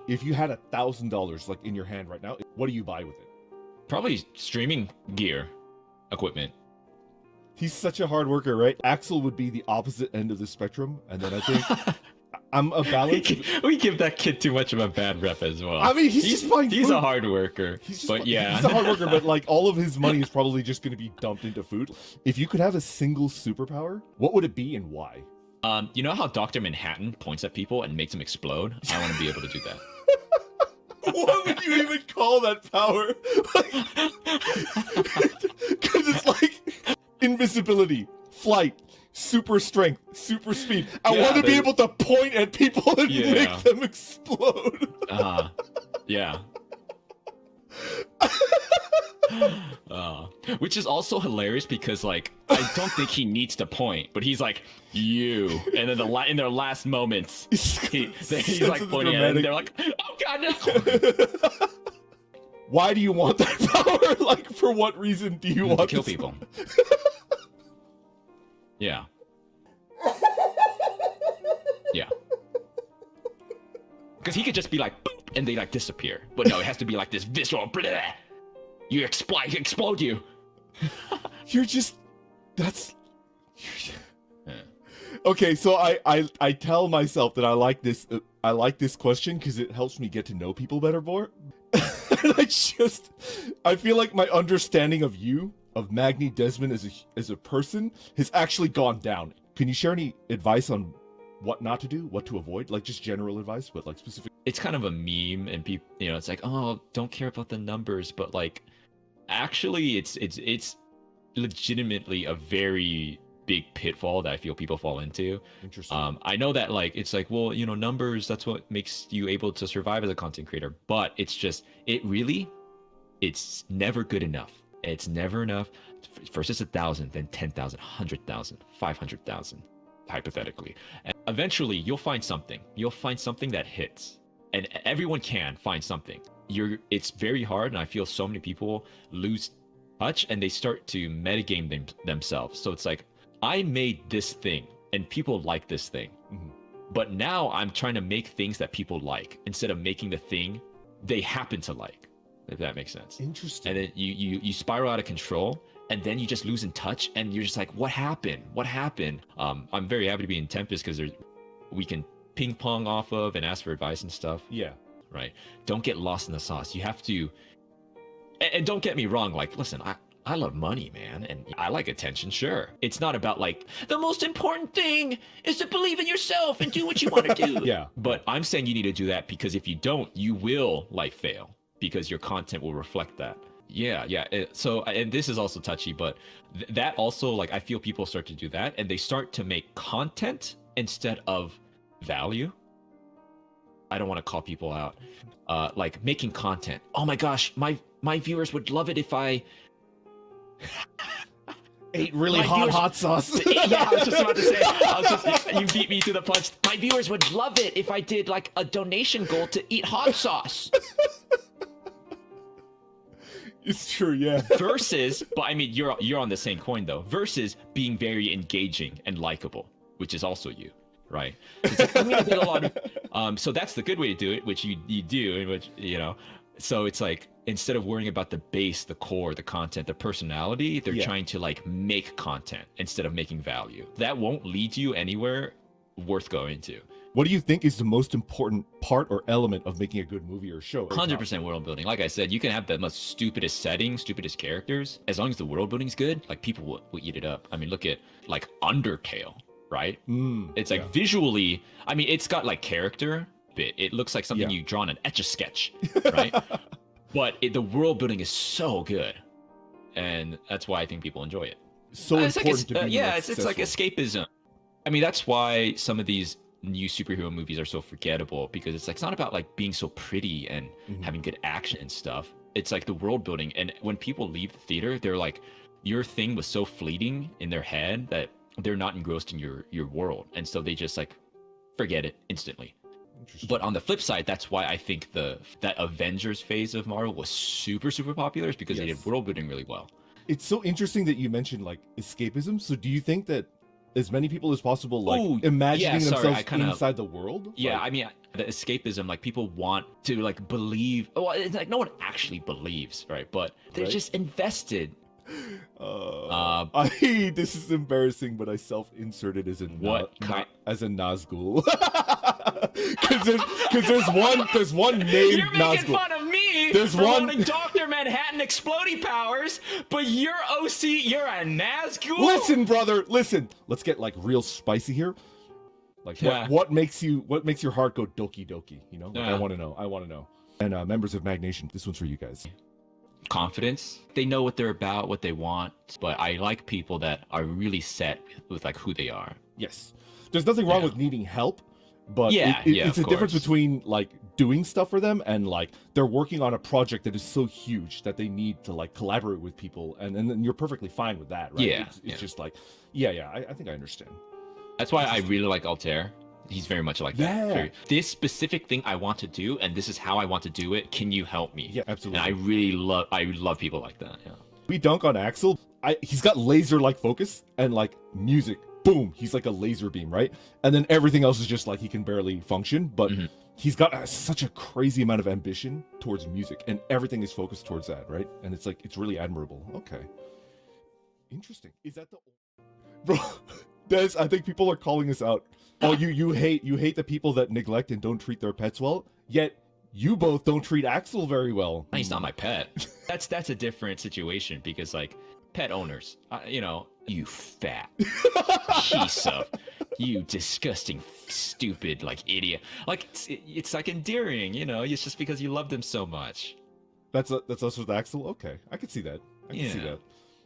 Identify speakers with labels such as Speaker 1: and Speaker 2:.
Speaker 1: if you had $1,000 like in your hand right now, what do you buy with it?
Speaker 2: Probably streaming gear, equipment.
Speaker 1: He's such a hard worker, right? Axel would be the opposite end of the spectrum, and then I think I'm a balance.
Speaker 2: We give that kid too much of a bad rep as well.
Speaker 1: I mean, he's
Speaker 2: a hard worker.
Speaker 1: He's
Speaker 2: a
Speaker 1: hard worker, but like all of his money is probably just going to be dumped into food. If you could have a single superpower, what would it be and why?
Speaker 2: You know how Dr. Manhattan points at people and makes them explode? I want to be able to do that.
Speaker 1: What would you even call that power? Because it's like invisibility, flight, super strength, super speed. I want to be able to point at people and make them explode.
Speaker 2: Yeah. Which is also hilarious because, like, I don't think he needs to point, but he's like, you. And then in their last moments, he's like pointing at it, and they're like, oh god, no!
Speaker 1: Why do you want that power? Like, for what reason do you want
Speaker 2: to kill people? Yeah. Yeah. Because he could just be like, boop, and they like disappear. But no, it has to be like this visceral, bleh, you explode you.
Speaker 1: You're just, okay, so I tell myself that I like this question because it helps me get to know people better more. And I feel like my understanding of you, of Magni Dezmond as a person, has actually gone down. Can you share any advice on what not to do, what to avoid, like just general advice, but like specific? It's
Speaker 2: kind of a meme, and people, you know, it's like, oh, don't care about the numbers, but like, actually, it's legitimately a very big pitfall that I feel people fall into.
Speaker 1: Interesting.
Speaker 2: I know that like it's like, well, you know, numbers, that's what makes you able to survive as a content creator, but it's just it's never good enough. It's never enough. First it's 1,000, then 10,000, 100,000, 500,000, hypothetically. And eventually you'll find something. You'll find something that hits, and everyone can find something. It's very hard, and I feel so many people lose touch and they start to metagame themselves. So it's like, I made this thing and people like this thing, but now I'm trying to make things that people like instead of making the thing they happen to like, if that makes sense.
Speaker 1: Interesting.
Speaker 2: And then you spiral out of control, and then you just lose in touch, and you're just like, what happened? I'm very happy to be in Tempus because we can ping pong off of and ask for advice and stuff.
Speaker 1: Yeah.
Speaker 2: Right. Don't get lost in the sauce. You have to, and don't get me wrong, like, listen, I love money, man, and I like attention, sure. It's not about like, the most important thing is to believe in yourself and do what you want to do.
Speaker 1: Yeah.
Speaker 2: But I'm saying you need to do that because if you don't, you will like fail because your content will reflect that. Yeah. So, and this is also touchy, but that also, like, I feel people start to do that and they start to make content instead of value. I don't want to call people out. Like making content. Oh my gosh, my viewers would love it if I
Speaker 1: ate really hot sauce.
Speaker 2: Yeah, I was just about to say, you beat me to the punch. My viewers would love it if I did like a donation goal to eat hot sauce.
Speaker 1: It's true, yeah.
Speaker 2: Versus, but I mean, you're on the same coin though. Versus being very engaging and likable, which is also you, right? It's like, I'm gonna get a lot of, so that's the good way to do it, which you do, and which, you know. So it's like, instead of worrying about the base, the core, the content, the personality, they're trying to like make content instead of making value. That won't lead you anywhere worth going to.
Speaker 1: What do you think is the most important part or element of making a good movie or show?
Speaker 2: 100% world building. Like I said, you can have the most stupidest settings, stupidest characters. As long as the world building's good, like people will eat it up. I mean, look at like Undertale, right? It's like visually, I mean, it's got like character. It looks like something you draw on an Etch-a-Sketch, right? But the world building is so good, and that's why I think people enjoy it.
Speaker 1: So important to be
Speaker 2: it's like escapism. I mean, that's why some of these new superhero movies are so forgettable, because it's like, it's not about like being so pretty and having good action and stuff. It's like the world building, and when people leave the theater, they're like, your thing was so fleeting in their head that they're not engrossed in your world, and so they just like forget it instantly. But on the flip side, that's why I think that Avengers phase of Marvel was super popular, is because they did world building really well.
Speaker 1: It's so interesting that you mentioned like escapism. So do you think that as many people as possible like imagining themselves inside the world?
Speaker 2: Yeah,
Speaker 1: like,
Speaker 2: I mean, The escapism, like people want to like believe. Well, it's like no one actually believes, right? But they're just invested.
Speaker 1: This is embarrassing, but I self-inserted as a as a Nazgul. Because there's one named
Speaker 2: You're making
Speaker 1: Nazgul.
Speaker 2: fun of me
Speaker 1: There's
Speaker 2: for
Speaker 1: one
Speaker 2: wanting Dr. Manhattan explodey powers, but you're OC, you're a Nazgul?
Speaker 1: Listen, brother, listen. Let's get like real spicy here. Like what makes your heart go doki doki? You know, like, I want to know. And members of Mag Nation, this one's for you guys.
Speaker 2: Confidence. They know what they're about, what they want, but I like people that are really set with like who they are.
Speaker 1: Yes, there's nothing wrong with needing help, but it's a difference between like doing stuff for them and like they're working on a project that is so huge that they need to like collaborate with people, and then you're perfectly fine with that, right? It's just like I think I understand.
Speaker 2: That's why I really like Altair. He's very much like that.
Speaker 1: Yeah.
Speaker 2: This specific thing I want to do, and this is how I want to do it. Can you help me?
Speaker 1: Yeah, absolutely.
Speaker 2: And I love people like that. Yeah.
Speaker 1: We dunk on Axel. He's got laser-like focus and like music. Boom, he's like a laser beam, right? And then everything else is just like he can barely function, but he's got such a crazy amount of ambition towards music, and everything is focused towards that, right? And it's like it's really admirable. Okay, interesting. Is that the bro? Des, I think people are calling us out. Oh, you hate the people that neglect and don't treat their pets well. Yet you both don't treat Axel very well.
Speaker 2: He's not my pet. That's a different situation because like pet owners, you fat piece of, you disgusting, stupid like idiot. Like it's like endearing, It's just because you love them so much.
Speaker 1: That's us with Axel. Okay, I can see that. I can see that.